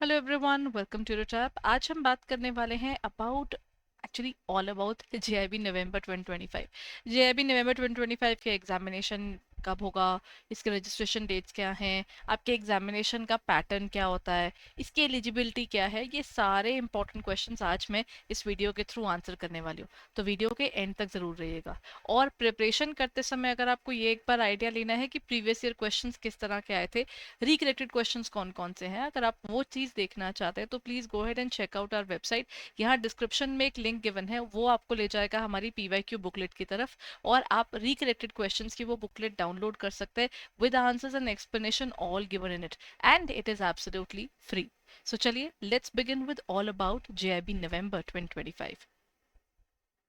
Hello everyone, welcome to Tap. आज हम बात करने वाले हैं about actually all about JAIIB November 2025। JAIIB November 2025 के एग्जामिनेशन कब होगा, इसके रजिस्ट्रेशन डेट्स क्या हैं, आपके एग्जामिनेशन का पैटर्न क्या होता है, इसकी एलिजिबिलिटी क्या है, ये सारे इंपॉर्टेंट क्वेश्चंस आज मैं इस वीडियो के थ्रू आंसर करने वाली हूँ। तो वीडियो के एंड तक ज़रूर रहिएगा। और प्रिपरेशन करते समय अगर आपको ये एक बार आइडिया लेना है कि प्रीवियस ईयर क्वेश्चंस किस तरह के आए थे, रिकलेक्टेड क्वेश्चंस कौन कौन से हैं, अगर आप वो चीज़ देखना चाहते हैं तो please go head and check out our website. यहाँ डिस्क्रिप्शन में एक लिंक गिवन है, वो आपको ले जाएगा हमारी पीवाईक्यू बुकलेट की तरफ, और आप रिकलेक्टेड क्वेश्चंस की वो बुकलेट डाउनलोड कर सकते हैं with answers and explanation all given in it, and it is absolutely free. So चलिए, let's begin with all about JAIIB November 2025।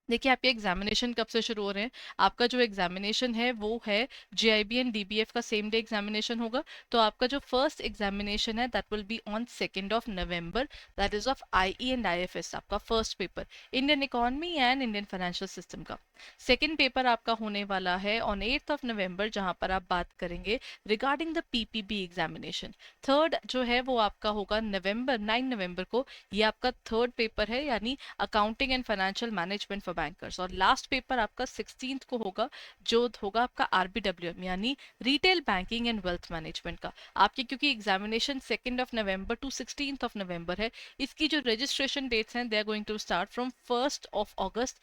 देखिए, आपके एग्जामिनेशन कब से शुरू हो रहे हैं। आपका जो एग्जामिनेशन है वो है जीआईबी एंड डीबीएफ का सेम डे एग्जामिनेशन होगा। तो आपका जो फर्स्ट एग्जामिनेशन है that will be on 2 November, that is of IE and IFS, आपका first paper Indian economy and Indian financial system का। सेकेंड पेपर आपका होने वाला है ऑन 8 नवंबर, जहां पर आप बात करेंगे regarding the PPB examination. Third जो है वो आपका होगा 9 नवंबर को, ये आपका थर्ड पेपर है, यानी accounting and financial management for bankers. और लास्ट पेपर आपका 16 को होगा, जो होगा आपका आरबीडब्ल्यूएम, यानी retail banking and wealth management का। आपकी क्योंकि एग्जामिनेशन 2 नवंबर टू 16 नवंबर है, इसकी जो रजिस्ट्रेशन डेट्स हैं they are going to start from 1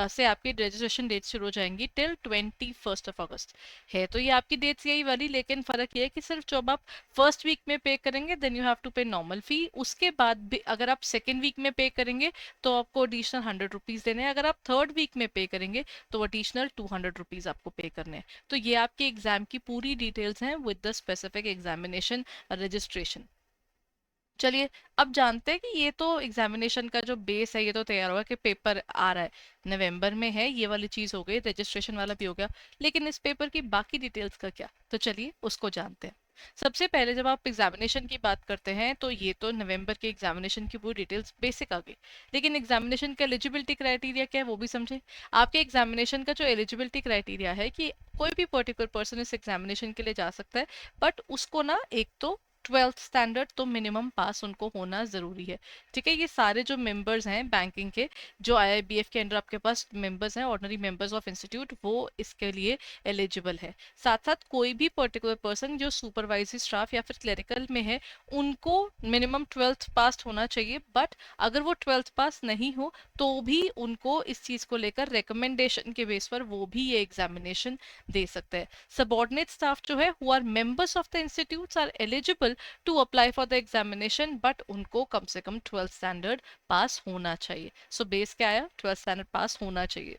से आपकी रजिस्ट्रेशन डेट शुरू हो जाएंगी टिल 21 अगस्त है। तो ये आपकी डेट्स यही वाली, लेकिन फर्क ये है कि सिर्फ जब आप फर्स्ट वीक में पे करेंगे देन यू हैव टू पे नॉर्मल फी। उसके बाद भी अगर आप सेकेंड वीक में पे करेंगे तो आपको एडिशनल 100 रुपीज देने हैं। अगर आप थर्ड वीक में पे करेंगे तो एडिशनल 200 रुपीज आपको पे करने हैं। तो ये आपके एग्जाम की पूरी डिटेल्स हैं with the specific examination registration. चलिए, अब जानते हैं कि ये तो एग्जामिनेशन का जो बेस है ये तो तैयार होगा कि पेपर आ रहा है नवंबर में है, ये वाली चीज हो गई, रजिस्ट्रेशन वाला भी हो गया। लेकिन इस पेपर की बाकी डिटेल्स का क्या, तो चलिए उसको जानते हैं। सबसे पहले जब आप एग्जामिनेशन की बात करते हैं तो ये तो नवंबर के एग्जामिनेशन की पूरी डिटेल्स बेसिक आ गई, लेकिन एग्जामिनेशन का एलिजिबिलिटी क्राइटेरिया क्या है वो भी समझे। आपके एग्जामिनेशन का जो एलिजिबिलिटी क्राइटेरिया है कि कोई भी पर्टिकुलर पर्सन इस एग्जामिनेशन के लिए जा सकता है, बट उसको ना एक तो 12th स्टैंडर्ड तो मिनिमम पास उनको होना जरूरी है। ठीक है, ये सारे जो मेंबर्स हैं बैंकिंग के, जो आईआईबीएफ के अंडर आपके पास मेंबर्स हैं, ऑर्डिनरी मेंबर्स ऑफ इंस्टीट्यूट, वो इसके लिए एलिजिबल है। साथ साथ कोई भी पर्टिकुलर पर्सन जो सुपरवाइजरी स्टाफ या फिर क्लरिकल में है, उनको मिनिमम 12th पास होना चाहिए। बट अगर वो 12th पास नहीं हो तो भी उनको इस चीज को लेकर रिकमेंडेशन के बेस पर वो भी ये एग्जामिनेशन दे सकते हैं। सबॉर्डिनेट स्टाफ जो है who are members of the institutes are eligible to apply for the examination, but उनको कम से कम 12th स्टैंडर्ड पास होना चाहिए। सो बेस क्या आया, 12th स्टैंडर्ड पास होना चाहिए।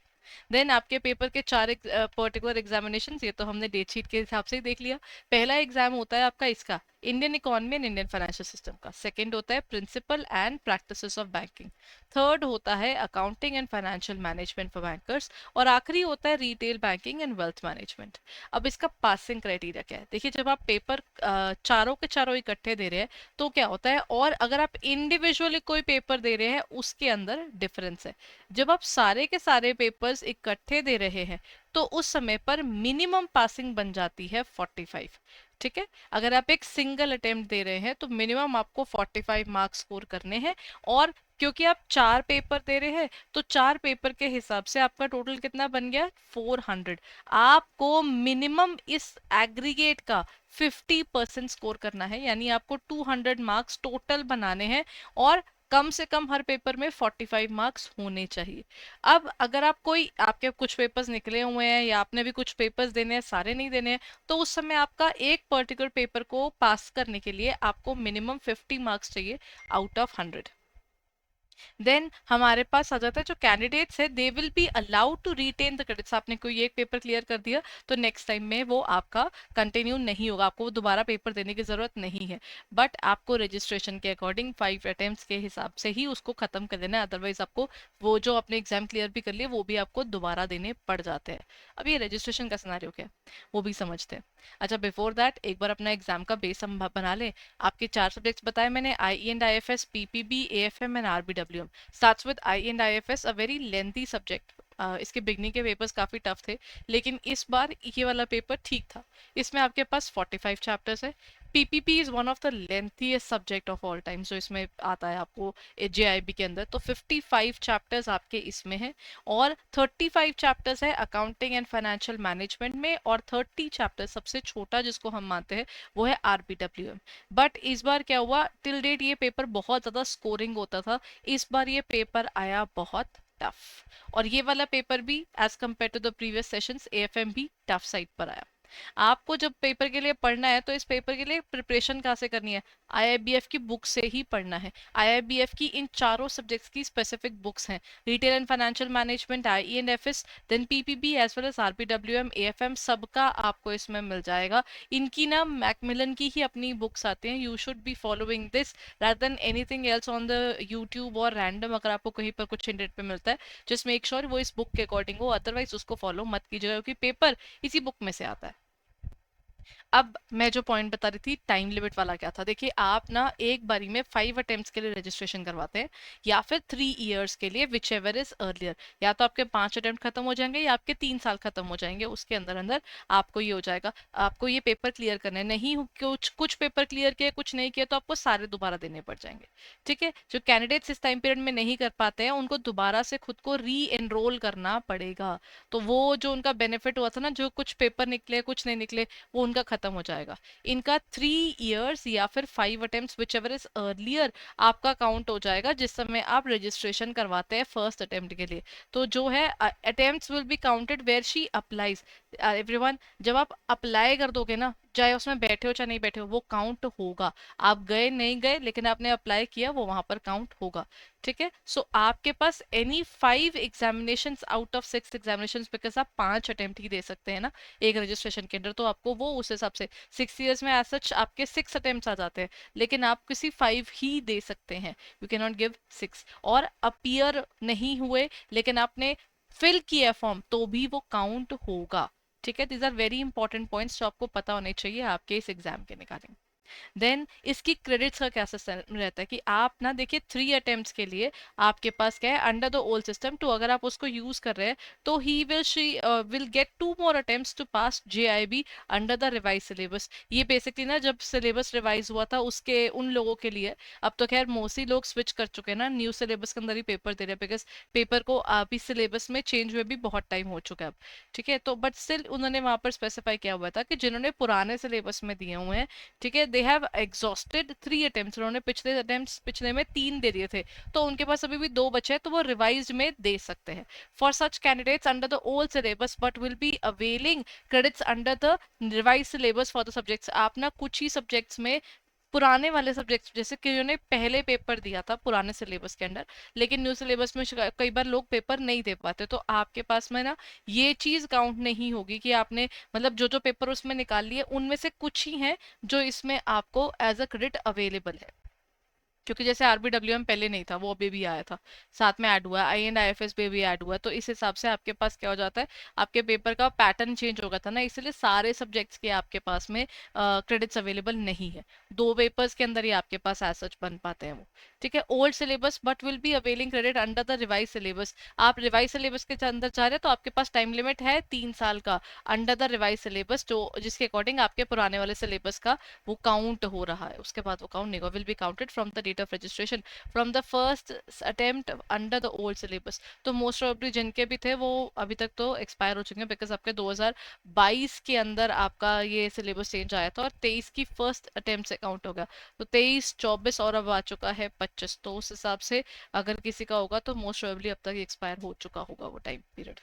देन आपके पेपर के चार पर्टिकुलर एग्जामिनेशन, ये तो हमने डेट शीट के हिसाब से ही देख लिया। पहला एग्जाम होता है आपका इसका Indian economy and Indian financial system का। सेकंड होता है principle and practices of banking. Third होता है accounting and financial management for bankers. और आखिरी होता है retail banking and wealth management. अब इसका पासिंग क्राइटेरिया क्या है, देखिए जब आप पेपर चारों के चारों इकट्ठे दे रहे हैं तो क्या होता है, और अगर आप इंडिविजुअली कोई पेपर दे रहे हैं उसके अंदर डिफरेंस है। जब आप सारे के सारे पेपर्स इकट्ठे दे रहे हैं तो उस समय पर मिनिमम पासिंग बन जाती है 45। ठीक है, अगर आप एक सिंगल अटेम्प्ट दे रहे हैं तो मिनिमम आपको 45 मार्क्स स्कोर करने हैं। और क्योंकि आप चार पेपर दे रहे हैं तो चार पेपर के हिसाब से आपका टोटल कितना बन गया, 400। आपको मिनिमम इस एग्रीगेट का 50% स्कोर करना है, यानी आपको 200 मार्क्स टोटल बनाने हैं, और कम से कम हर पेपर में 45 मार्क्स होने चाहिए। अब अगर आप कोई, आपके कुछ पेपर्स निकले हुए हैं या आपने भी कुछ पेपर्स देने हैं, सारे नहीं देने हैं, तो उस समय आपका एक पर्टिकुलर पेपर को पास करने के लिए आपको मिनिमम 50 मार्क्स चाहिए आउट ऑफ 100। देन हमारे पास आ जाता है जो कैंडिडेट्स है they will be allowed to retain the credits. आपने कोई एक पेपर क्लियर कर दिया तो नेक्स्ट टाइम में वो आपका कंटिन्यू नहीं होगा, आपको वो दोबारा पेपर देने की जरूरत नहीं है। बट आपको रजिस्ट्रेशन के अकॉर्डिंग 5 अटेम्प्ट्स के हिसाब से ही उसको खत्म कर देना है, अदरवाइज आपको वो जो अपने एग्जाम क्लियर भी कर लिए वो भी आपको दोबारा देने पड़ जाते हैं। अब ये रजिस्ट्रेशन का सिनेरियो क्या है वो भी समझते हैं। अच्छा, बिफोर दैट एक बार अपना एग्जाम का बेस हम बना लें। आपके चार सब्जेक्ट्स बताए मैंने, I and IFS, PPB, AFM and RBWM। Starts with I and IFS, a very lengthy subject. इसके बिगनिंग के पेपर्स काफ़ी टफ थे, लेकिन इस बार ये वाला पेपर ठीक था। इसमें आपके पास 45 चैप्टर्स है। PPP is one of the lengthiest subject of all time, जो इसमें आता है आपको जेआईबी के अंदर। तो 55 चैप्टर्स आपके इसमें हैं, और 35 चैप्टर्स है अकाउंटिंग एंड फाइनेंशियल मैनेजमेंट में, और 30 चैप्टर सबसे छोटा जिसको हम मानते हैं वो है आरबीडब्ल्यूएम। बट इस बार क्या हुआ, टिल डेट ये पेपर बहुत ज़्यादा स्कोरिंग होता था, इस बार ये पेपर आया बहुत टफ। और ये वाला पेपर भी as compared to the previous sessions AFM भी टफ साइड पर आया। आपको जब पेपर के लिए पढ़ना है तो इस पेपर के लिए प्रिपरेशन कहाँ से करनी है, आईआईबीएफ की बुक से ही पढ़ना है। आईआईबीएफ की इन चारों सब्जेक्ट्स की स्पेसिफिक बुक्स हैं, retail and financial management, IE and FS, then PPB as well as RPWM, AFM, सबका आपको इसमें मिल जाएगा। इनकी ना मैकमिलन की ही अपनी बुक्स आती हैं। You should be following this rather than anything else on the YouTube और रैंडम अगर आपको कहीं पर कुछ इंटरनेट पे मिलता है, जस्ट मेक श्योर वो इस बुक के अकॉर्डिंग हो, अदरवाइज उसको फॉलो मत कीजिएगा, क्योंकि पेपर इसी बुक में से आता है। अब मैं जो पॉइंट बता रही थी टाइम लिमिट वाला क्या था, देखिए आप ना एक बारी में 5 अटेम्प्ट्स के लिए रजिस्ट्रेशन करवाते हैं, या फिर 3 इयर्स के लिए, विच एवर इज अर्लियर। या तो आपके 5 अटेम्प्ट खत्म हो जाएंगे या आपके 3 साल खत्म हो जाएंगे, उसके अंदर अंदर आपको ये हो जाएगा। आपको ये पेपर क्लियर करने हैं। नहीं कुछ कुछ पेपर क्लियर किए, कुछ नहीं किए, तो आपको सारे दोबारा देने पड़ जाएंगे। ठीक है, जो कैंडिडेट्स इस टाइम पीरियड में नहीं कर पाते हैं उनको दोबारा से खुद को री एनरोल करना पड़ेगा। तो वो जो उनका बेनिफिट हुआ था ना, जो कुछ पेपर निकले कुछ नहीं निकले, वो उनका खत्म हो जाएगा। इनका 3 इयर्स या फिर 5 attempts which ever is earlier आपका काउंट हो जाएगा, जिस समय आप रजिस्ट्रेशन करवाते हैं फर्स्ट अटेम्प्ट के लिए। तो जो है attempts will be counted where she applies. Everyone, जब आप अप्लाई कर दोगे ना, चाहे उसमें बैठे हो चाहे नहीं बैठे हो, वो काउंट होगा। आप गए नहीं गए, लेकिन आपने अप्लाई किया, वो वहां पर काउंट होगा। ठीक है, सो आपके पास any 5 examination out of 6 examination, because आप 5 अटेम्प्ट ही दे सकते हैं ना एक रजिस्ट्रेशन के अंदर, तो आपको वो उस हिसाब से 6 इयर्स में एज सच आपके 6 अटेम्प्ट आ जाते हैं, लेकिन आप किसी 5 ही दे सकते हैं। You can not give 6। और अपीयर नहीं हुए लेकिन आपने फिल किया फॉर्म, तो भी वो काउंट होगा। ठीक है, these are very important points जो आपको पता होने चाहिए आपके इस एग्जाम के निकालेंगे। देन इसकी क्रेडिट्स का क्या सिस्टम रहता है कि आप ना देखिए 3 अटेम्प्ट्स के लिए आपके पास क्या है, अंडर द ओल्ड सिस्टम, तो अगर आप उसको यूज कर रहे हैं तो he will she will get 2 more attempts to pass JAIIB under the revise syllabus. ये बेसिकली ना जब सिलेबस रिवाइज हुआ था उसके उन लोगों के लिए, अब तो खैर मोस्टली लोग स्विच कर चुके हैं ना, न्यू सिलेबस के अंदर ही पेपर दे रहे हैं, बिकॉज पेपर को अभी सिलेबस में चेंज हुए भी बहुत टाइम हो चुका है अब। ठीक है, तो बट स्टिल उन्होंने वहां पर स्पेसिफाई किया हुआ था कि जिन्होंने पुराने सिलेबस में दिए हुए हैं, ठीक है, दे हैव एग्जॉस्टेड 3 अटेम्प्ट्स, उन्होंने पिछले अटेम्प्ट्स पिछले में 3 दे दिए थे, तो उनके पास अभी भी 2 बचे हैं, तो वो रिवाइज में दे सकते हैं। For such candidates under the old syllabus but will be availing credits under the revise syllabus for the subjects, आप ना कुछ ही सब्जेक्ट्स में पुराने वाले सब्जेक्ट्स, जैसे कि उन्होंने पहले पेपर दिया था पुराने सिलेबस के अंडर, लेकिन न्यू सिलेबस में कई बार लोग पेपर नहीं दे पाते, तो आपके पास में ना ये चीज काउंट नहीं होगी कि आपने मतलब जो जो पेपर उसमें निकाल लिए उनमें से कुछ ही हैं जो इसमें आपको एज अ क्रेडिट अवेलेबल है। क्योंकि जैसे आरबीडब्ल्यूएम पहले नहीं था, वो अभी भी आया था, साथ में ऐड हुआ है, आई एंड आईएफएस पे भी ऐड हुआ है, तो इस हिसाब से आपके पास क्या हो जाता है, आपके पेपर का पैटर्न चेंज हो गया था ना, इसलिए सारे सब्जेक्ट्स के आपके पास में क्रेडिट्स अवेलेबल नहीं है। 2 पेपर्स के अंदर ही आपके पास एज सच बन पाते हैं वो। ठीक है, old syllabus but will be availing credit under the revise syllabus. आप रिवाइज सिलेबस के अंदर जा रहे हैं तो आपके पास टाइम लिमिट है 3 साल का अंडर द रिवाइज सिलेबस, जो जिसके अकॉर्डिंग आपके पुराने वाले सिलेबस का वो काउंट हो रहा है, उसके बाद वो काउंट नहीं होगा, will be counted from the date of registration from the first attempt under the old syllabus. तो मोस्ट प्रोबेबली जिनके भी थे वो अभी तक तो एक्सपायर हो चुके हैं, बिकॉज आपके 2022 के अंदर आपका ये सिलेबस चेंज आया था और 23 की फर्स्ट अटेम्प्ट से काउंट होगा, तो 23 24 और अब आ चुका है 25, तो उस हिसाब से अगर किसी का होगा तो मोस्ट प्रोबेबली अब तक एक्सपायर हो चुका होगा वो टाइम पीरियड।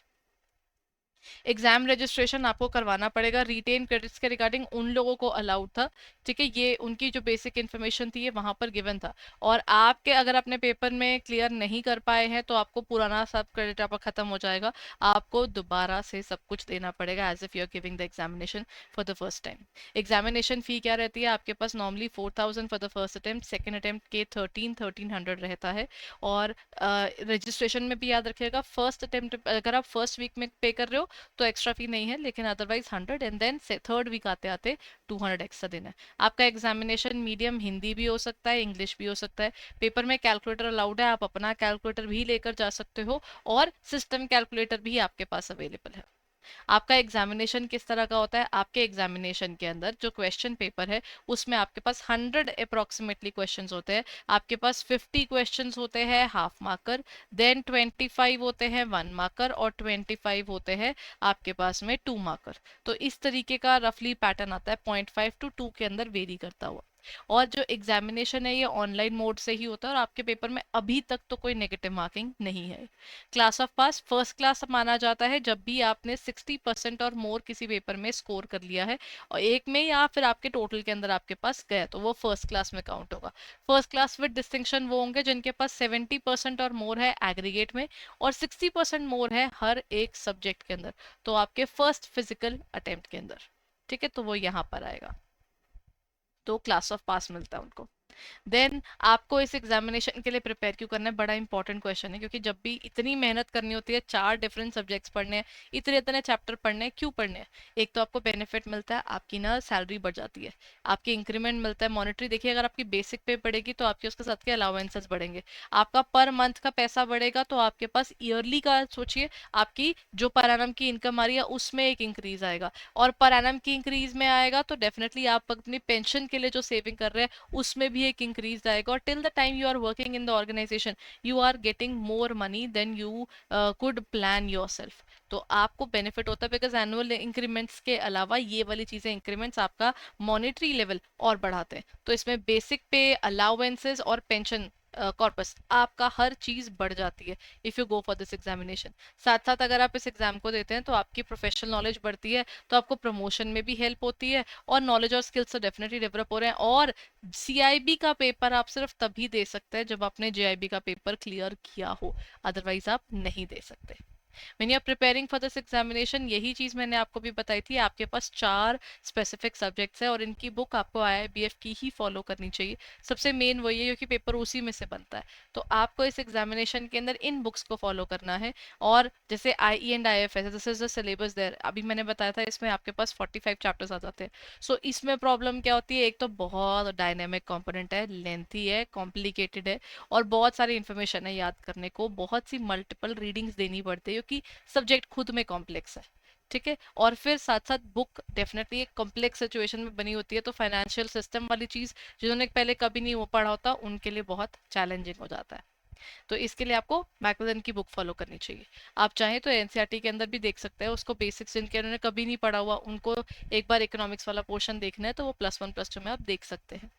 एग्जाम रजिस्ट्रेशन आपको करवाना पड़ेगा, रिटेन क्रेडिट्स के रिगार्डिंग उन लोगों को अलाउड था। ठीक है, ये उनकी जो बेसिक इन्फॉर्मेशन थी ये वहां पर गिवन था, और आपके अगर अपने पेपर में क्लियर नहीं कर पाए हैं तो आपको पुराना सब क्रेडिट आपका खत्म हो जाएगा, आपको दोबारा से सब कुछ देना पड़ेगा as if you are giving the examination for the first time. Examination fee क्या रहती है आपके पास, normally 4000 for the first attempt, second attempt के 1300 रहता है। और रजिस्ट्रेशन में भी याद रखिएगा, फर्स्ट अटेम्प्ट अगर आप फर्स्ट वीक में पे कर रहे हो तो एक्स्ट्रा फी नहीं है, लेकिन अदरवाइज 100, एंड देन से थर्ड वीक आते आते 200 एक्स्ट्रा देना है। आपका एग्जामिनेशन मीडियम हिंदी भी हो सकता है, इंग्लिश भी हो सकता है। पेपर में कैलकुलेटर अलाउड है, आप अपना कैलकुलेटर भी लेकर जा सकते हो, और सिस्टम कैलकुलेटर भी आपके पास अवेलेबल है। आपका एग्जामिनेशन किस तरह का होता है? आपके एग्जामिनेशन के अंदर जो क्वेश्चन पेपर है उसमें आपके पास 100 अप्रोक्सीमेटली क्वेश्चंस होते हैं। आपके पास 50 क्वेश्चंस होते हैं हाफ मार्कर, देन 25 होते हैं 1 मार्कर, और 25 होते हैं आपके पास में 2 मार्कर। तो इस तरीके का रफली पैटर्न आता है, 0.5 to 2 के अंदर वेरी करता हुआ। और जो एग्जामिनेशन है ये ऑनलाइन मोड से ही होता है, और आपके पेपर में अभी तक तो कोई नेगेटिव मार्किंग नहीं है। Class of pass first class माना जाता है जब भी आपने 60% और मोर किसी पेपर में स्कोर कर लिया है, और एक में या फिर आपके टोटल के अंदर आपके पास गया, तो वो फर्स्ट क्लास में काउंट होगा। फर्स्ट क्लास विद डिस्टिंक्शन वो होंगे जिनके पास 70% और मोर है एग्रीगेट में, और 60% मोर है हर एक सब्जेक्ट के अंदर, तो आपके फर्स्ट फिजिकल अटेम्प्ट के अंदर। ठीक है, तो वो यहाँ पर आएगा, तो क्लास ऑफ पास मिलता है उनको। देन आपको इस एग्जामिनेशन के लिए प्रिपेयर क्यों करना है? बड़ा इंपॉर्टेंट क्वेश्चन है, क्योंकि जब भी इतनी मेहनत करनी होती है, 4 डिफरेंट सब्जेक्ट्स पढ़ने हैं, इतने इतने चैप्टर पढ़ने हैं, क्यों पढ़ने हैं? एक तो आपको बेनिफिट मिलता है, आपकी ना सैलरी बढ़ जाती है, आपकी इंक्रीमेंट मिलता है, मॉनेटरी। देखिए, अगर आपकी बेसिक पे बढ़ेगी तो आपके उसके साथ के अलाउंसेस बढ़ेंगे, आपका पर मंथ का पैसा बढ़ेगा, तो आपके पास ईयरली का सोचिए, आपकी जो पर एनम की इनकम आ रही है उसमें एक इंक्रीज आएगा, और पर एनम की इंक्रीज में आएगा तो डेफिनेटली आप अपनी पेंशन के लिए जो सेविंग कर रहे हैं उसमें भी एक इंक्रीज आएगा, और till the time you are working in the organisation you are getting more money than you could plan yourself. तो आपको बेनिफिट होता है, बिकॉज एनुअल इंक्रीमेंट्स के अलावा ये वाली चीजें, इंक्रीमेंट्स आपका मॉनेटरी लेवल और बढ़ाते हैं। तो इसमें बेसिक पे, अलाउंसेस और पेंशन कॉर्पस, आपका हर चीज बढ़ जाती है if you go for this examination. साथ साथ अगर आप इस एग्जाम को देते हैं तो आपकी प्रोफेशनल नॉलेज बढ़ती है, तो आपको प्रमोशन में भी हेल्प होती है, और नॉलेज और स्किल्स तो डेफिनेटली डेवलप हो रहे हैं। और सीआईबी का पेपर आप सिर्फ तभी दे सकते हैं जब आपने जेआईबी का पेपर क्लियर किया हो, अदरवाइज आप नहीं दे सकते। When you are preparing for this examination, यही चीज मैंने आपको भी बताई थी, आपके पास 4 स्पेसिफिक सब्जेक्ट्स है, और इनकी बुक आपको आईआईबीएफ की ही फॉलो करनी चाहिए। सबसे मेन वही है, क्योंकि पेपर उसी में से बनता है। तो आपको इस एग्जामिनेशन के अंदर इन बुक्स को फॉलो करना है। और जैसे I and I F S, this is the syllabus there, अभी मैंने बताया था इसमें आपके पास 45 चैप्टर्स आ जाते हैं। सो इसमें प्रॉब्लम क्या होती है? एक तो बहुत डायनेमिक कंपोनेंट है, लेंथी है, कॉम्प्लिकेटेड है, और बहुत सारी इंफॉर्मेशन है याद करने को, बहुत सी मल्टीपल रीडिंग्स देनी पड़ती है, क्योंकि सब्जेक्ट खुद में कॉम्प्लेक्स है। ठीक है, और फिर साथ साथ बुक डेफिनेटली एक कॉम्प्लेक्स सिचुएशन में बनी होती है, तो फाइनेंशियल सिस्टम वाली चीज जिन्होंने पहले कभी नहीं वो पढ़ा होता उनके लिए बहुत चैलेंजिंग हो जाता है। तो इसके लिए आपको मैकमिलन की बुक फॉलो करनी चाहिए। आप चाहें तो एनसीईआरटी के अंदर भी देख सकते हैं उसको, बेसिक्स जिनके उन्होंने कभी नहीं पढ़ा हुआ उनको एक बार इकोनॉमिक्स वाला पोर्शन देखना है तो वो +1 +2 में आप देख सकते हैं।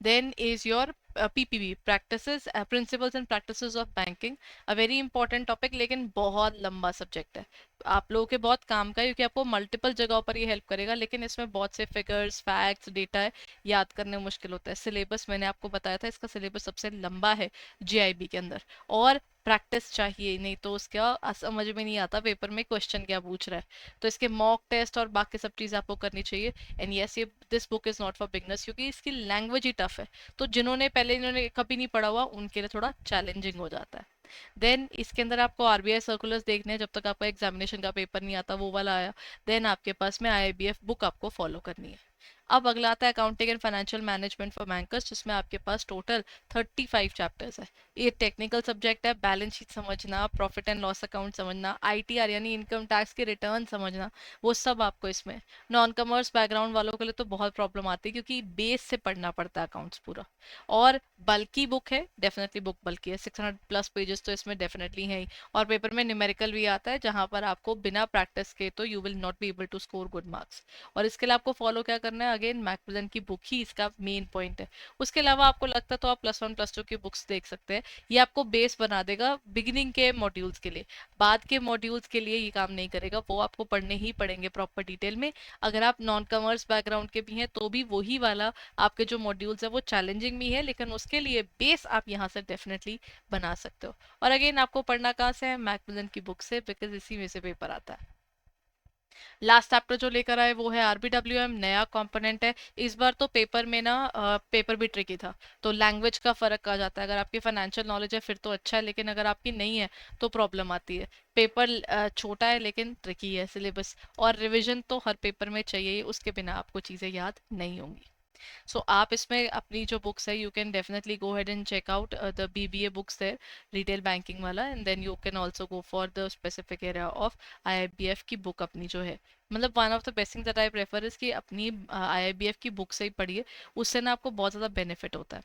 Then is your PPB, practices, principles and practices of banking, a very important topic, लेकिन बहुत लंबा सब्जेक्ट है, आप लोगों के बहुत काम का है, क्योंकि आपको मल्टीपल जगहों पर ये हेल्प करेगा, लेकिन इसमें बहुत से फिगर्स, फैक्ट्स, डेटा है, याद करने मुश्किल होता है। सिलेबस मैंने आपको बताया था, इसका सिलेबस सबसे लंबा है जेआईबी के अंदर, और प्रैक्टिस चाहिए, नहीं तो उसका समझ में नहीं आता पेपर में क्वेश्चन क्या पूछ रहा है। तो इसके मॉक टेस्ट और बाकी सब चीज़ आपको करनी चाहिए। एंड यस, ये this book is not for beginners, क्योंकि इसकी लैंग्वेज ही टफ है, तो जिन्होंने पहले इन्होंने कभी नहीं पढ़ा हुआ उनके लिए थोड़ा चैलेंजिंग हो जाता है। देन इसके अंदर आपको आरबीआई सर्कुलर्स देखने हैं, जब तक आपका एग्जामिनेशन का पेपर नहीं आता वो वाला आया। देन आपके पास में आईआईबीएफ बुक आपको फॉलो करनी है। अब अगला आता है accounting and financial management for bankers, जिसमें आपके पास टोटल 35 चैप्टर्स है। ये टेक्निकल सब्जेक्ट है, बैलेंस शीट समझना, प्रॉफिट एंड लॉस अकाउंट समझना, आईटीआर यानी इनकम टैक्स के रिटर्न समझना, वो सब आपको इसमें। नॉन कमर्स बैकग्राउंड वालों के लिए तो बहुत प्रॉब्लम आती है, क्योंकि बेस से पढ़ना पड़ता है अकाउंट्स पूरा। और बल्कि बुक है, डेफिनेटली बुक बल्कि है, 600+ पेजेस तो इसमें डेफिनेटली है ही। और पेपर में न्यूमेरिकल भी आता है, जहां पर आपको बिना प्रैक्टिस के तो you will not be able to score good marks. और इसके लिए आपको फॉलो क्या करना है? अगेन मैकमिलन की बुक ही इसका मेन पॉइंट है। उसके अलावा आपको लगता है तो आप +1 +2 की बुक्स देख सकते हैं, ये आपको बेस बना देगा बिगिनिंग के मॉड्यूल्स के लिए। बाद के मॉड्यूल्स के लिए ये काम नहीं करेगा, वो आपको पढ़ने ही पड़ेंगे प्रॉपर डिटेल में। अगर आप नॉन कमर्स बैकग्राउंड के भी हैं तो भी वही वाला आपके जो मॉड्यूल्स है वो चैलेंजिंग भी है, लेकिन उसके लिए बेस आप यहाँ से डेफिनेटली बना सकते हो। और अगेन आपको पढ़ना कहाँ से है? मैकमिलन की बुक से, बिकॉज इसी में से पेपर आता है। लास्ट चैप्टर जो लेकर आए वो है आरबीडब्ल्यूएम, नया कंपोनेंट है। इस बार तो पेपर में ना पेपर भी ट्रिकी था, तो लैंग्वेज का फर्क आ जाता है। अगर आपकी फाइनेंशियल नॉलेज है फिर तो अच्छा है, लेकिन अगर आपकी नहीं है तो प्रॉब्लम आती है। पेपर छोटा है लेकिन ट्रिकी है सिलेबस, और रिविजन तो हर पेपर में चाहिए ही, उसके बिना आपको चीज़ें याद नहीं होंगी। सो आप इसमें अपनी जो बुक्स है, you can definitely go head and check out the BBA books there, retail banking वाला, and then you can also go for the specific area of IIBF की बुक अपनी जो है। मतलब one of the best thing that I prefer is कि अपनी IIBF की book से ही पढ़िए, उससे ना आपको बहुत ज़्यादा बेनिफिट होता है।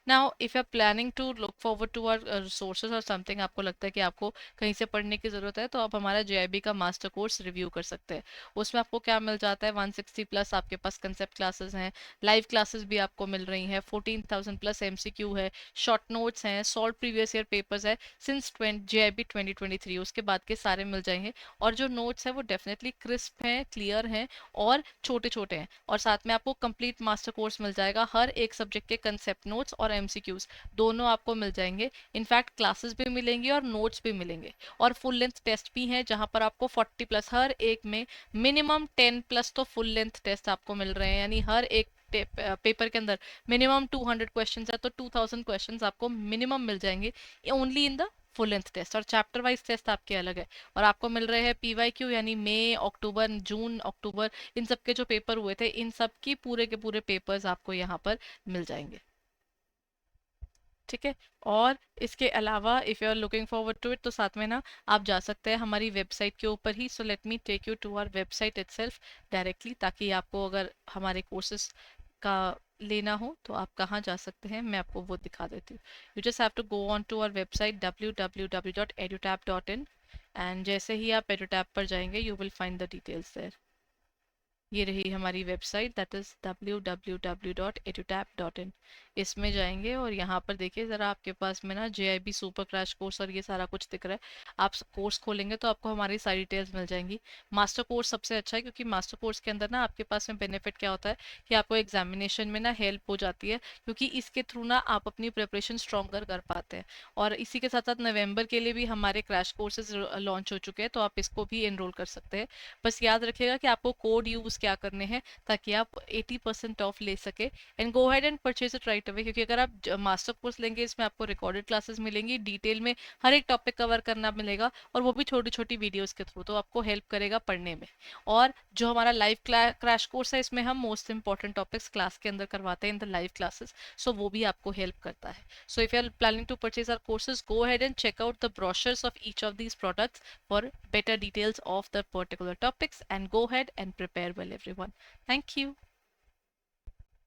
Now if you are planning to look forward to our sources और समथिंग, आपको लगता है कि आपको कहीं से पढ़ने की ज़रूरत है, तो आप हमारा जेआईबी का मास्टर कोर्स रिव्यू कर सकते हैं। उसमें आपको क्या मिल जाता है, 160 प्लस आपके पास कंसेप्ट क्लासेस हैं, लाइव क्लासेस भी आपको मिल रही हैं, 14,000 प्लस एमसीक्यू है, शॉर्ट नोट्स हैं, सॉल्व प्रीवियस ईयर पेपर्स है सिंस जेआईबी 2023, उसके बाद के सारे मिल जाएंगे। और जो नोट्स है वो डेफिनेटली क्रिस्प हैं, क्लियर हैं और छोटे छोटे हैं। और साथ में आपको कंप्लीट मास्टर कोर्स मिल जाएगा, हर एक सब्जेक्ट के कंसेप्ट नोट्स और एमसीक्यूज दोनों आपको मिल जाएंगे। इनफैक्ट क्लासेस भी मिलेंगी और नोट्स भी मिलेंगे, और फुल लेंथ टेस्ट भी हैं जहां पर आपको 40 प्लस हर एक में, मिनिमम 10 प्लस तो फुल लेंथ टेस्ट आपको मिल रहे हैं, यानी हर एक पेपर के अंदर मिनिमम 200 क्वेश्चंस है, तो 2000 क्वेश्चंस आपको मिनिमम मिल जाएंगे only in the full length test. और चैप्टर वाइज टेस्ट आपके अलग है। और आपको मिल रहे हैं पीवाईक्यू, यानी मई, अक्टूबर, जून, अक्टूबर, इन सब के जो पेपर हुए थे, इन सब की पूरे के पूरे पेपर्स आपको यहाँ पर मिल जाएंगे। ठीक है। और इसके अलावा if you are looking forward to it, तो साथ में ना आप जा सकते हैं हमारी वेबसाइट के ऊपर ही। So let me take you to our website itself directly, ताकि आपको अगर हमारे कोर्सेज का लेना हो तो आप कहाँ जा सकते हैं, मैं आपको वो दिखा देती हूँ। You just have to go on to our website www.edutap.in, and जैसे ही आप एडुटैप पर जाएंगे you will find the details there. ये रही हमारी वेबसाइट, दैट इज़ www.edutap.in। इसमें जाएंगे और यहाँ पर देखिए ज़रा, आपके पास में ना जेआईबी सुपर क्रैश कोर्स और ये सारा कुछ दिख रहा है। आप कोर्स खोलेंगे तो आपको हमारी सारी डिटेल्स मिल जाएंगी। मास्टर कोर्स सबसे अच्छा है, क्योंकि मास्टर कोर्स के अंदर ना आपके पास में बेनिफिट क्या होता है कि आपको एग्जामिनेशन में ना हेल्प हो जाती है, क्योंकि इसके थ्रू ना आप अपनी प्रिपरेशन स्ट्रॉन्गर कर पाते हैं। और इसी के साथ साथ नवंबर के लिए भी हमारे क्रैश कोर्सेज लॉन्च हो चुके हैं, तो आप इसको भी एनरोल कर सकते हैं। बस याद रखिएगा कि आपको कोड यूज क्या करने हैं, ताकि आप 80% ऑफ ले सके, and go head and purchase it right away. क्योंकि अगर आप मास्टर कोर्स लेंगे, इसमें आपको रिकॉर्डेड क्लासेस मिलेंगी, डिटेल में हर एक टॉपिक कवर करना मिलेगा, और वो भी छोटी छोटी वीडियोस के थ्रू, तो आपको हेल्प करेगा पढ़ने में। और जो हमारा लाइव क्रैश कोर्स है, इसमें हम मोस्ट इंपॉर्टेंट टॉपिक्स क्लास के अंदर करवाते हैं in the live classes, so वो भी आपको हेल्प करता है। So if you are planning to purchase our courses, go ahead and check out the brochures of each of these products for better details of the particular topics, and go ahead and prepare well, everyone. Thank you.